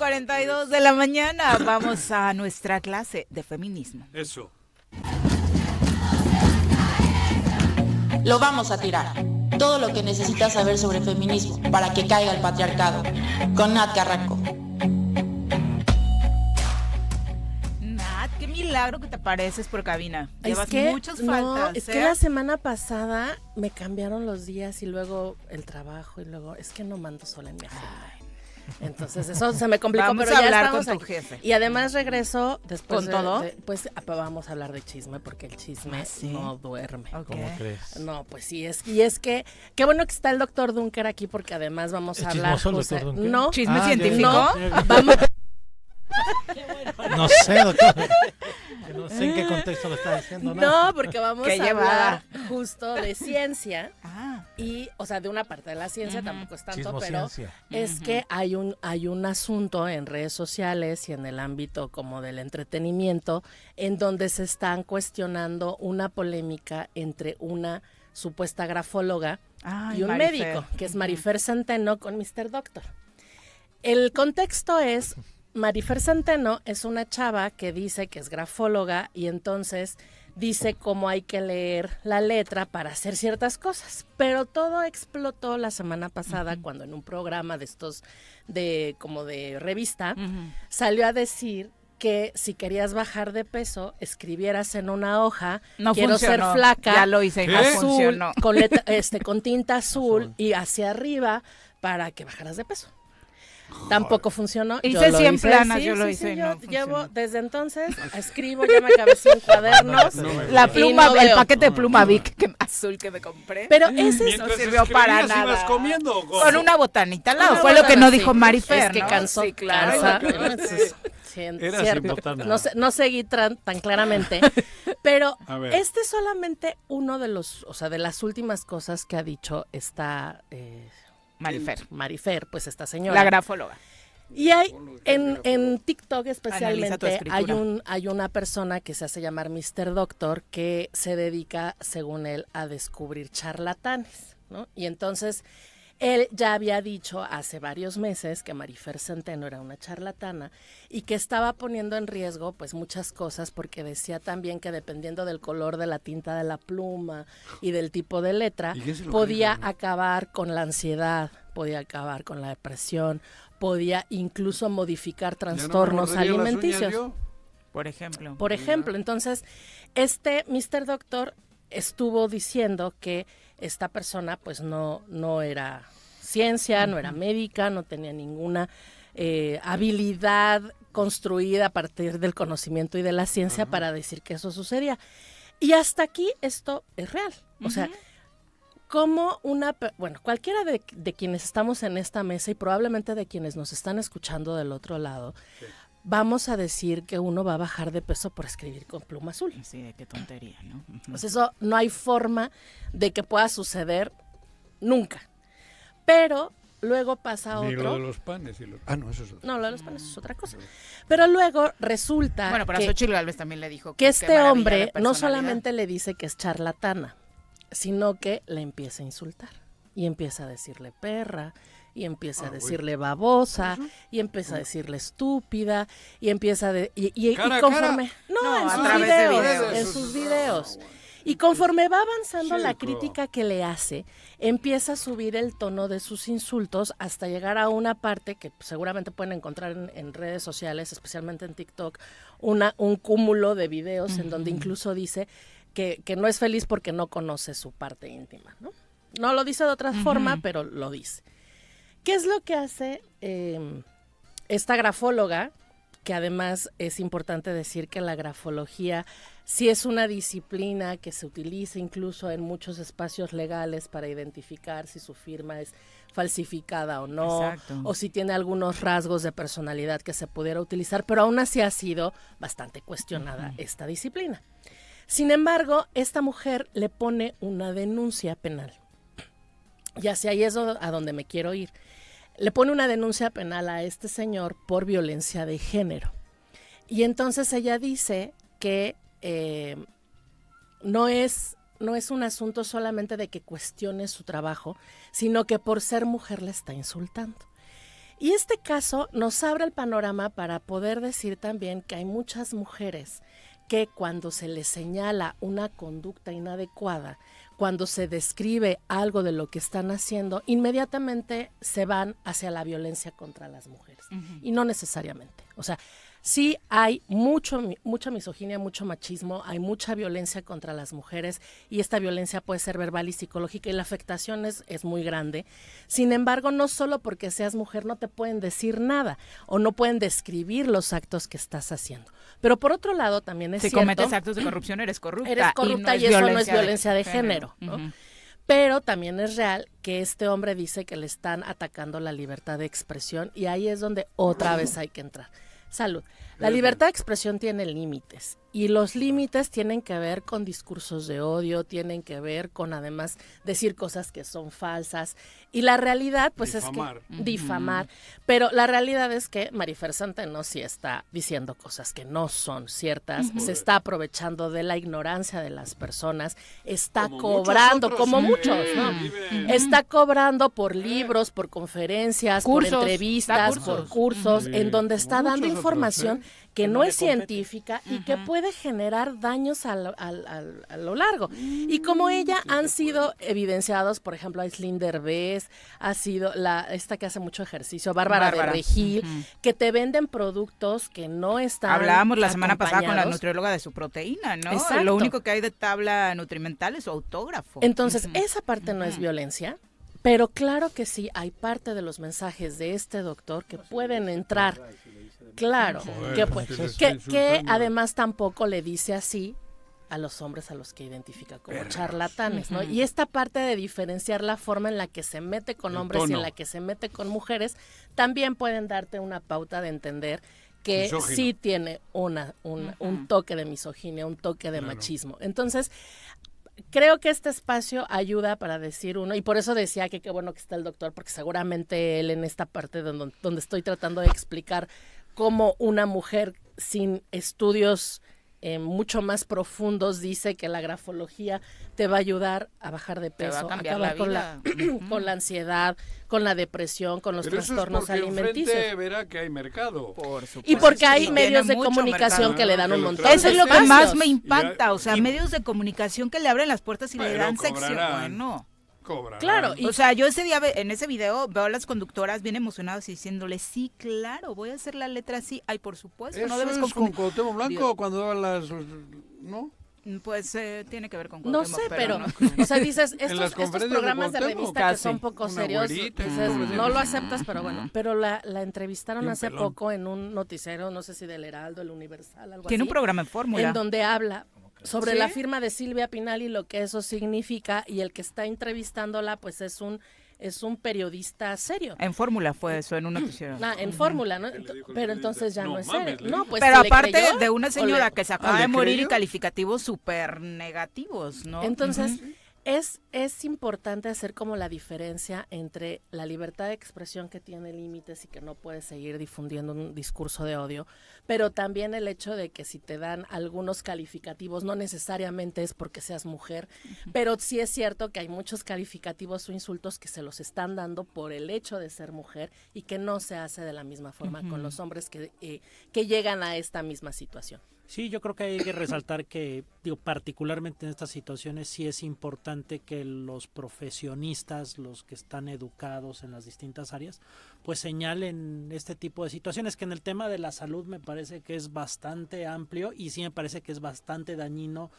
8:42 de la mañana. Vamos a nuestra clase de feminismo. Eso. Lo vamos a tirar. Todo lo que necesitas saber sobre feminismo para que caiga el patriarcado. Con Nat Carranco. Nat, qué milagro que te apareces por cabina. Llevas muchas faltas. Es que la semana pasada me cambiaron los días y luego el trabajo y luego es que no mando sola en mi agenda. Entonces eso se me complicó, vamos pero a ya hablar estamos con tu aquí. jefe. Y además regreso después ¿Con todo? pues vamos a hablar de chisme porque el chisme ¿Sí? no duerme. Okay. ¿Cómo crees? No, pues sí es. Y es que qué bueno que está el doctor Dunker aquí porque además vamos a hablar. ¿Chismoso el doctor Dunker? No, ¿Chisme Ah, científico? no, vamos. No sé, doctor. Que no sé en qué contexto lo está diciendo. No, porque vamos Qué a llevada. hablar justo de ciencia. Ah, Y, o sea, de una parte de la ciencia, tampoco es tanto, pero Chismociencia. es que hay un asunto en redes sociales y en el ámbito como del entretenimiento en donde se están cuestionando una polémica entre una supuesta grafóloga ay, y un Marifer. médico, que es Marifer Centeno con Mr. Doctor. El contexto es, Marifer Centeno es una chava que dice que es grafóloga y entonces dice cómo hay que leer la letra para hacer ciertas cosas. Pero todo explotó la semana pasada cuando en un programa de estos como de revista salió a decir que si querías bajar de peso, escribieras en una hoja, No quiero funcionó. ser flaca, Ya lo hice y no azul, funcionó. con tinta azul y hacia arriba para que bajaras de peso. Tampoco funcionó. Hice Yo lo 100 hice, planas, sí, yo lo sí, hice y sí, no yo funcionó. llevo desde entonces, escribo, ya me acabé 100 cuadernos. La y pluma, no el veo. paquete de pluma Vic azul que me compré. Pero ese es Mientras no sirvió para escribías, nada. ibas comiendo, ¿o cómo? Con una botanita al lado. Una Fue lo que botana, no sí. dijo Marifer, Es que ¿no? cansó, Sí, claro. cansa. Ay, Entonces, Era cierto. sin botar nada. No seguí tan claramente, pero A ver. este es solamente uno de los, o sea, de las últimas cosas que ha dicho esta Marifer, pues esta señora. La grafóloga. Y hay en TikTok Analiza tu especialmente escritura. hay una persona que se hace llamar Mr. Doctor que se dedica, según él, a descubrir charlatanes, ¿no? Y entonces él ya había dicho hace varios meses que Marifer Centeno era una charlatana y que estaba poniendo en riesgo pues muchas cosas porque decía también que dependiendo del color de la tinta de la pluma y del tipo de letra ¿Y quién se lo podía cree? acabar con la ansiedad, podía acabar con la depresión, podía incluso modificar ¿Ya no me trastornos mordería las uñas alimenticios. yo? Por ejemplo. Por ejemplo, entonces, este Mr. Doctor estuvo diciendo que esta persona pues no era ciencia, no era médica, no tenía ninguna habilidad construida a partir del conocimiento y de la ciencia para decir que eso sucedía. Y hasta aquí esto es real. O sea, como cualquiera de quienes estamos en esta mesa y probablemente de quienes nos están escuchando del otro lado, vamos a decir que uno va a bajar de peso por escribir con pluma azul. Sí, qué tontería, ¿no? Pues eso no hay forma de que pueda suceder nunca. Pero luego pasa Ni lo otro. de los panes. Y los... Ah, no, eso es otro. No, lo de los panes es otra cosa. Pero luego resulta Bueno, pero a que, Xochitl Gálvez también le dijo que qué este maravilla de hombre no personalidad. solamente le dice que es charlatana, sino que le empieza a insultar. Y empieza a decirle perra, y empieza a decirle babosa, y empieza a decirle estúpida, y empieza a... y Cara a conforme... cara. No, en a sus través de videos, videos. en sus videos. Y conforme va avanzando la Chico. crítica que le hace, empieza a subir el tono de sus insultos hasta llegar a una parte que seguramente pueden encontrar en redes sociales, especialmente en TikTok, un cúmulo de videos en donde incluso dice que no es feliz porque no conoce su parte íntima, ¿no? No lo dice de otra forma, pero lo dice. ¿Qué es lo que hace esta grafóloga? Que además es importante decir que la grafología sí es una disciplina que se utiliza incluso en muchos espacios legales para identificar si su firma es falsificada o no, Exacto. o si tiene algunos rasgos de personalidad que se pudiera utilizar, pero aún así ha sido bastante cuestionada esta disciplina. Sin embargo, esta mujer le pone una denuncia penal. Y hacia ahí es a donde me quiero ir. Le pone una denuncia penal a este señor por violencia de género. Y entonces ella dice que no es un asunto solamente de que cuestione su trabajo, sino que por ser mujer le está insultando. Y este caso nos abre el panorama para poder decir también que hay muchas mujeres que cuando se les señala una conducta inadecuada, cuando se describe algo de lo que están haciendo, inmediatamente se van hacia la violencia contra las mujeres. Y no necesariamente. O sea, sí hay mucha misoginia, mucho machismo, hay mucha violencia contra las mujeres y esta violencia puede ser verbal y psicológica y la afectación es muy grande. Sin embargo, no solo porque seas mujer no te pueden decir nada o no pueden describir los actos que estás haciendo. Pero por otro lado también es si cierto... Si cometes actos de corrupción eres corrupta. Eres corrupta y eso no es violencia de género, ¿no? Pero también es real que este hombre dice que le están atacando la libertad de expresión y ahí es donde otra vez hay que entrar. Salud. La libertad de expresión tiene límites y los límites tienen que ver con discursos de odio, tienen que ver con además decir cosas que son falsas y la realidad pues difamar. Es que difamar, pero la realidad es que Marifer Centeno sí está diciendo cosas que no son ciertas, se está aprovechando de la ignorancia de las personas, está como cobrando, muchos como otros, muchos, ¿no? Está cobrando por libros, por conferencias, Cursos, por entrevistas, da por cursos, en donde está como dando muchos información otros, que no no le es compete. científica y que puede generar daños a lo largo. Y como ella han sido evidenciados, por ejemplo, Aislinn Derbez, ha sido esta que hace mucho ejercicio, Bárbara de Regil, que te venden productos que no están Hablábamos la semana pasada con la acompañados. nutrióloga de su proteína, ¿no? Exacto. Lo único que hay de tabla nutrimental es su autógrafo. Entonces, esa parte no es violencia, pero claro que sí, hay parte de los mensajes de este doctor que pueden entrar. Claro, Joder, que, le está que insultando. además tampoco le dice así a los hombres a los que identifica como charlatanes, ¿no? Y esta parte de diferenciar la forma en la que se mete con El hombres y tono. en la que se mete con mujeres, también pueden darte una pauta de entender que Misógino. sí tiene un toque de misoginia, un toque de machismo. Entonces, creo que este espacio ayuda para decir uno, y por eso decía que qué bueno que está el doctor, porque seguramente él en esta parte donde estoy tratando de explicar cómo una mujer sin estudios mucho más profundos dice que la grafología te va a ayudar a bajar de Te va a peso, cambiar acabar la con vida. con la ansiedad, con la depresión, con los Pero eso es trastornos porque alimenticios. enfrente verá que hay mercado. Por supuesto. Y porque hay Sí, medios de tiene mucho comunicación mercado. que le dan un Que lo montón Eso de es lo que espacios. más me impacta, o sea, y- medios de comunicación que le abren las puertas y le Pero dan sección. cobrarán. Bueno. Cobran. Claro, y O sea, yo ese día en ese video veo a las conductoras bien emocionadas y diciéndole, sí, claro, voy a hacer la letra así. Ay, por supuesto, Eso no debes es con confundir. Cuauhtémoc Blanco Dios. cuando daban las... ¿No? Pues tiene que ver con no Cuauhtémoc, sé, pero, no. o sea, dices, las estos conferencias de programas de Cuauhtémoc. revista que Casi. son poco Una serios, güerita, dices, una no lo aceptas, pero bueno, pero la entrevistaron Y un hace pelón. poco en un noticiero, no sé si del Heraldo, el Universal, algo Tiene así, un programa en fórmula. en donde habla sobre ¿Sí? la firma de Silvia Pinal y lo que eso significa, y el que está entrevistándola, pues es un periodista serio. En fórmula fue eso, en un noticiero. En fórmula, ¿no? le dijo el Pero periodista? entonces ya No no es mames, serio. le No, dijo. pues Pero ¿se le aparte creyó de una o señora le- que se acaba ¿le de morir y creyó? calificativos súper negativos, ¿no? Entonces, es importante hacer como la diferencia entre la libertad de expresión que tiene límites y que no puedes seguir difundiendo un discurso de odio, pero también el hecho de que si te dan algunos calificativos, no necesariamente es porque seas mujer, pero sí es cierto que hay muchos calificativos o insultos que se los están dando por el hecho de ser mujer y que no se hace de la misma forma con los hombres que llegan a esta misma situación. Sí, yo creo que hay que resaltar que, particularmente en estas situaciones sí es importante que los profesionistas, los que están educados en las distintas áreas, pues señalen este tipo de situaciones, que en el tema de la salud me parece que es bastante amplio y sí me parece que es bastante dañino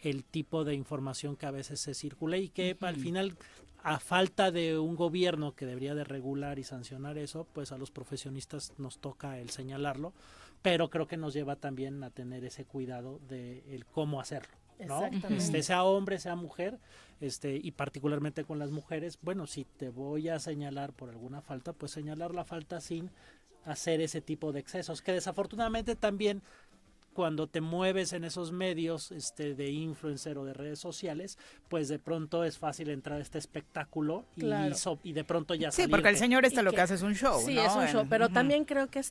el tipo de información que a veces se circula y que al final, a falta de un gobierno que debería de regular y sancionar eso, pues a los profesionistas nos toca el señalarlo, pero creo que nos lleva también a tener ese cuidado de el cómo hacerlo, ¿no? Exactamente. Sea hombre, sea mujer, y particularmente con las mujeres, bueno, si te voy a señalar por alguna falta, pues señalar la falta sin hacer ese tipo de excesos, que desafortunadamente también cuando te mueves en esos medios de influencer o de redes sociales, pues de pronto es fácil entrar a este espectáculo y, Claro. y de pronto ya Sí, porque el salirte. señor Y lo que- que hace es un show, Sí, ¿no? es un show, pero Ujú. también creo que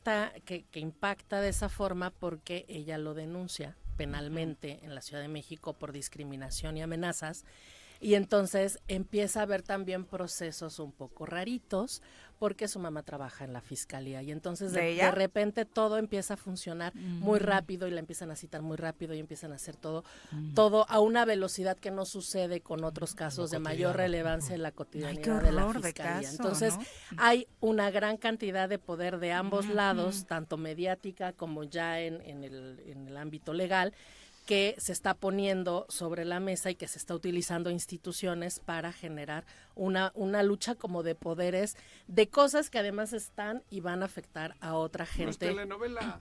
que impacta de esa forma porque ella lo denuncia penalmente en la Ciudad de México por discriminación y amenazas. Y entonces empieza a haber también procesos un poco raritos porque su mamá trabaja en la fiscalía y entonces ¿De de ella? repente todo empieza a funcionar muy rápido y la empiezan a citar muy rápido y empiezan a hacer todo a una velocidad que no sucede con otros casos de mayor relevancia en la cotidianidad de la horror de fiscalía. caso, Entonces ¿no? hay una gran cantidad de poder de ambos lados, tanto mediática como ya en el ámbito legal, que se está poniendo sobre la mesa y que se está utilizando instituciones para generar una lucha como de poderes, de cosas que además están y van a afectar a otra No es gente. telenovela.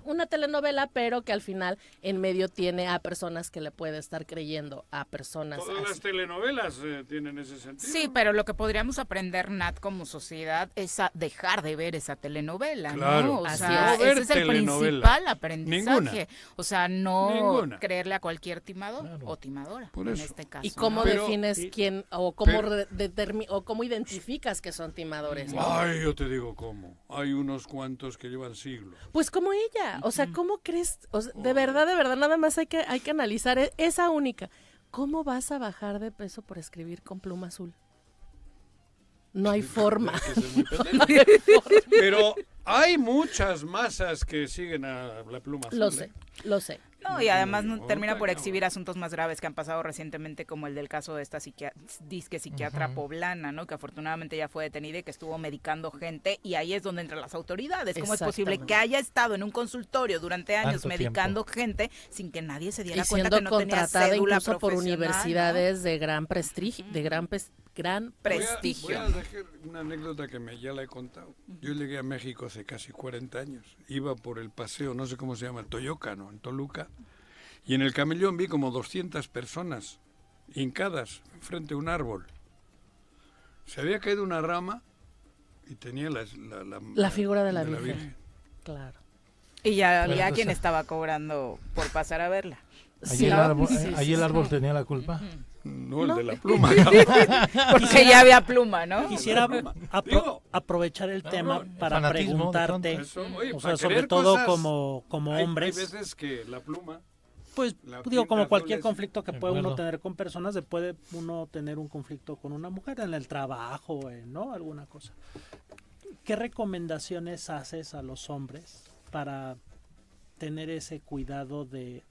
Una telenovela, pero que al final en medio tiene a personas que le puede estar creyendo, a personas Todas las así. telenovelas tienen ese sentido. Sí, pero lo que podríamos aprender, Nat, como sociedad, es a dejar de ver esa telenovela, Claro. ¿no? O Así sea, es. No ver ese es el telenovela. principal aprendizaje. Ninguna. O sea, no Ninguna. creerle a cualquier timador Claro. o timadora, Por en eso. este caso. ¿Y cómo ¿no? Pero- defines y- quién o cómo pero- o cómo identificas que son timadores? ¿no? Ay, yo te digo cómo. Hay unos cuantos que llevan siglos. Pues como ella, o sea, ¿cómo crees? O sea, de verdad, nada más hay que analizar esa única. ¿Cómo vas a bajar de peso por escribir con pluma azul? No hay forma. Hay que ser muy pendejo. Pero hay muchas masas que siguen a la pluma azul. Lo sé, lo sé. No, y además No, termina por no. exhibir asuntos más graves que han pasado recientemente, como el del caso de esta disque psiquiatra poblana, ¿no? Que afortunadamente ya fue detenida y que estuvo medicando gente, y ahí es donde entran las autoridades. ¿Cómo es posible Exactamente. que haya estado en un consultorio durante años Tanto medicando gente sin que nadie se diera Y cuenta siendo que no tenía contratada cédula incluso por profesional, ¿no? universidades de gran prestigio, gran Prestigio. Voy a dejar una anécdota que ya la he contado. Yo llegué a México hace casi 40 años. Iba por el paseo, no sé cómo se llama, Toyoca, ¿no? En Toluca. Y en el camellón vi como 200 personas hincadas frente a un árbol. Se había caído una rama y tenía La figura de la Virgen. Claro. Y ya Bueno, había entonces- quien estaba cobrando por pasar a verla. Allí el ¿no? árbol, Sí, sí, allí el sí. árbol tenía la culpa. No, el No. de la pluma. Porque ya había pluma, ¿no? Quisiera Digo, aprovechar el tema no, para fanatismo, de preguntarte, Eso, oye, o para sea, sobre querer todo cosas, como hay hombres, veces que la pluma... pues la digo, como tinta cualquier azul es- conflicto que De puede uno acuerdo. tener con personas, se puede uno tener un conflicto con una mujer en el trabajo, ¿no? Alguna cosa. ¿Qué recomendaciones haces a los hombres para tener ese cuidado de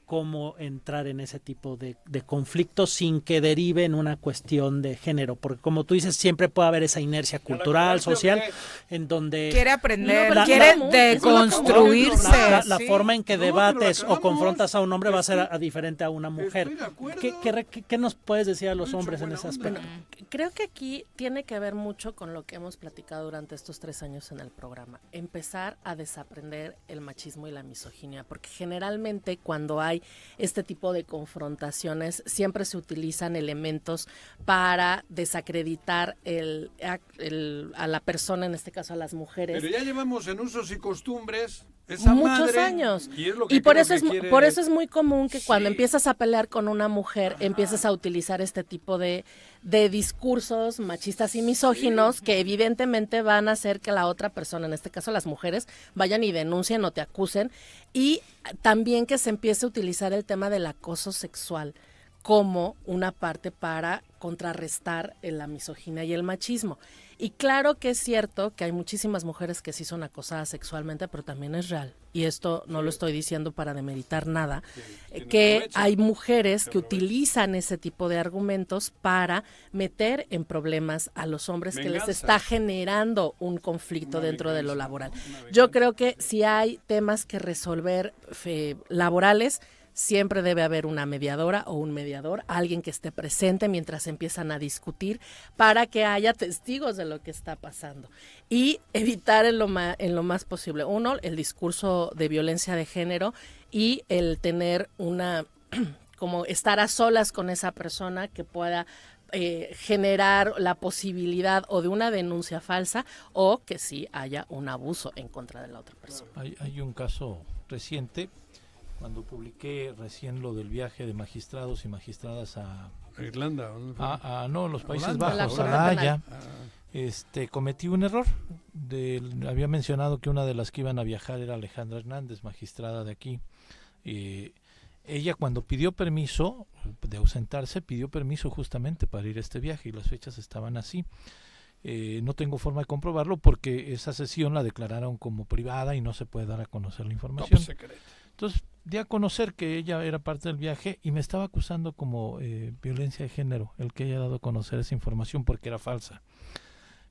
cómo entrar en ese tipo de conflictos sin que derive en una cuestión de género? Porque como tú dices, siempre puede haber esa inercia cultural, social, en donde Quiere aprender, No, pero quiere es lo común, es lo deconstruirse. la sí. forma en que No, pero debates o acabamos. confrontas a un hombre va a ser diferente a una mujer. Estoy de acuerdo. ¿Qué nos puedes decir a los Mucho hombres en buena ese onda. aspecto? Creo que aquí tiene que ver mucho con lo que hemos platicado durante estos 3 años en el programa. Empezar a desaprender el machismo y la misoginia, porque generalmente cuando hay este tipo de confrontaciones siempre se utilizan elementos para desacreditar a la persona, en este caso a las mujeres. Pero ya llevamos en usos y costumbres esa Muchos madre, años. Y, es lo que Y por creo eso que es quiere- por eso es muy común que cuando Sí. empiezas a pelear con una mujer empieces a utilizar este tipo de discursos machistas y misóginos que evidentemente van a hacer que la otra persona, en este caso las mujeres, vayan y denuncien o te acusen, y también que se empiece a utilizar el tema del acoso sexual como una parte para contrarrestar la misoginia y el machismo. Y claro que es cierto que hay muchísimas mujeres que sí son acosadas sexualmente, pero también es real. Y esto no lo estoy diciendo para demeritar nada, que aprovechan. hay mujeres Se que aprovechan. utilizan ese tipo de argumentos para meter en problemas a los hombres que les Venganza. está generando un conflicto Una dentro de lo venganza, laboral. ¿no? Una Yo venganza. creo que si hay temas que resolver laborales, siempre debe haber una mediadora o un mediador, alguien que esté presente mientras empiezan a discutir para que haya testigos de lo que está pasando y evitar en lo más posible, uno, el discurso de violencia de género y el tener como estar a solas con esa persona que pueda generar la posibilidad o de una denuncia falsa o que sí haya un abuso en contra de la otra persona. Hay un caso reciente, cuando publiqué recién lo del viaje de magistrados y magistradas a Irlanda. ¿o dónde fue? no, los Países Holanda. Bajos, La a Corte La Penal. Haya, cometí un error. Había mencionado que una de las que iban a viajar era Alejandra Hernández, magistrada de aquí. Ella cuando pidió permiso de ausentarse, pidió permiso justamente para ir a este viaje y las fechas estaban así. No tengo forma de comprobarlo porque esa sesión la declararon como privada y no se puede dar a conocer la información. Entonces di a conocer que ella era parte del viaje y me estaba acusando como violencia de género el que haya dado a conocer esa información porque era falsa.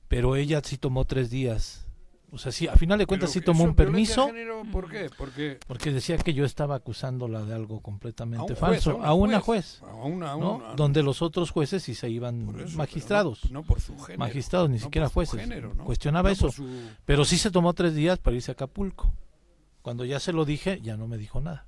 Pero ella sí tomó 3 días. O sea, sí, a final de cuentas sí tomó un permiso. ¿Por qué? Porque decía que yo estaba acusándola de algo completamente juez, falso. A una juez. ¿no? Donde los otros jueces sí se iban magistrados. No por su género. Magistrados, ni siquiera jueces. Género, ¿no? Cuestionaba eso. Su... Pero sí se tomó 3 días para irse a Acapulco. Cuando ya se lo dije, ya no me dijo nada.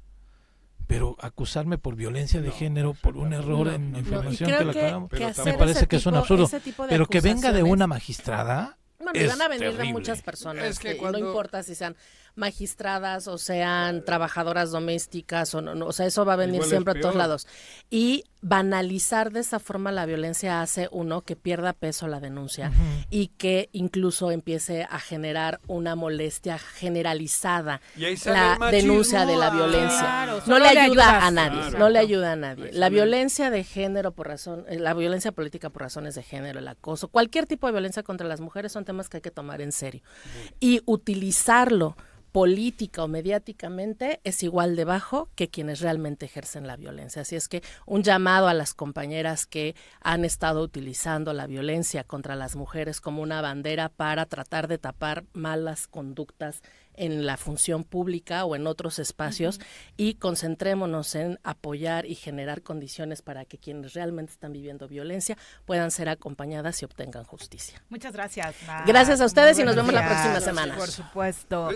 Pero acusarme por violencia de género, por un error en la información que le aclaramos, me parece que es un absurdo. Pero que venga de una magistrada. Bueno, y van a venir terrible. de muchas personas, Es que no importa si sean magistradas o sean trabajadoras domésticas o no, o sea, eso va a venir igual siempre a todos peor. lados. Y banalizar de esa forma la violencia hace que pierda peso la denuncia y que incluso empiece a generar una molestia generalizada la denuncia de la violencia. Claro, no le ayuda a nadie. nadie, no le ayuda a nadie. La violencia de género la violencia política por razones de género, el acoso, cualquier tipo de violencia contra las mujeres son temas que hay que tomar en serio. Y utilizarlo política o mediáticamente es igual de bajo que quienes realmente ejercen la violencia. Así es que un llamado a las compañeras que han estado utilizando la violencia contra las mujeres como una bandera para tratar de tapar malas conductas en la función pública o en otros espacios y concentrémonos en apoyar y generar condiciones para que quienes realmente están viviendo violencia puedan ser acompañadas y obtengan justicia. Muchas gracias. Gracias a ustedes y nos Buenos vemos la días. próxima semana. Por supuesto.